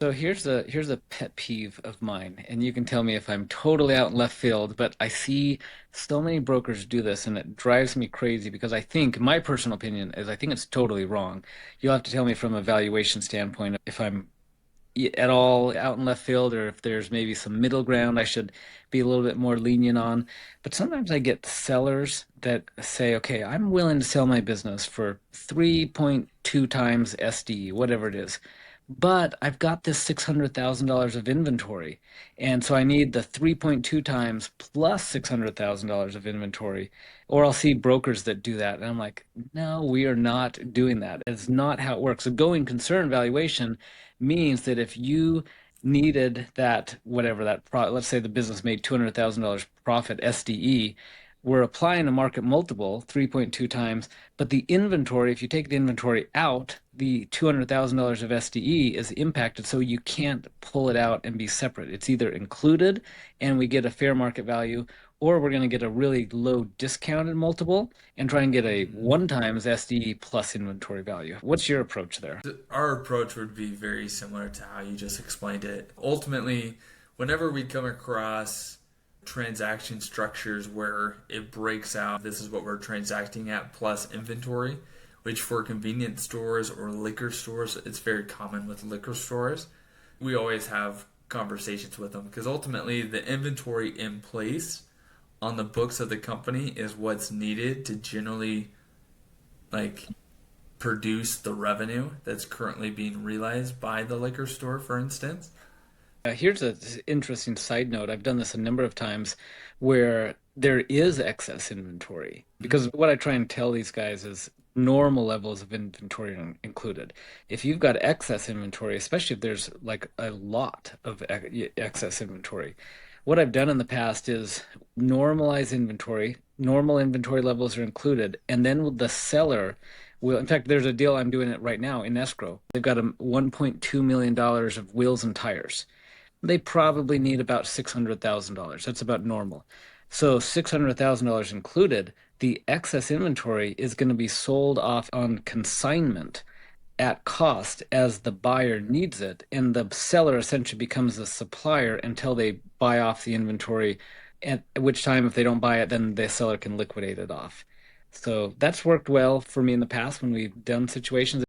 So here's a pet peeve of mine, and you can tell me if I'm totally out in left field, but I see so many brokers do this, and it drives me crazy because I think my personal opinion is I think it's totally wrong. You'll have to tell me from a valuation standpoint if I'm at all out in left field or if there's maybe some middle ground I should be a little bit more lenient on. But sometimes I get sellers that say, okay, I'm willing to sell my business for 3.2 times SD, whatever it is. But I've got this $600,000 of inventory. And so I need the 3.2 times plus $600,000 of inventory. Or I'll see brokers that do that. And I'm like, no, we are not doing that. It's not how it works. A going concern valuation means that if you needed that, whatever let's say the business made $200,000 profit SDE, we're applying a market multiple 3.2 times, but the inventory, if you take the inventory out, the $200,000 of SDE is impacted, so you can't pull it out and be separate. It's either included and we get a fair market value, or we're going to get a really low discounted multiple and try and get a Mhm. one times SDE plus inventory value. What's your approach there? Our approach would be very similar to how you just explained it. Ultimately, whenever we come across transaction structures where it breaks out, this is what we're transacting at plus inventory, which for convenience stores or liquor stores, it's very common with liquor stores. We always have conversations with them because ultimately the inventory in place on the books of the company is what's needed to generally like produce the revenue that's currently being realized by the liquor store, for instance. Here's an interesting side note. I've done this a number of times where there is excess inventory. Because what I try and tell these guys is normal levels of inventory are included. If you've got excess inventory, especially if there's like a lot of excess inventory, what I've done in the past is normalize inventory. Normal inventory levels are included, and then the seller will, in fact, there's a deal I'm doing it right now in escrow. They've got a $1.2 million of wheels and tires. They probably need about $600,000. That's about normal. So $600,000 included, the excess inventory is going to be sold off on consignment at cost as the buyer needs it, and the seller essentially becomes the supplier until they buy off the inventory, at which time, if they don't buy it, then the seller can liquidate it off. So that's worked well for me in the past when we've done situations.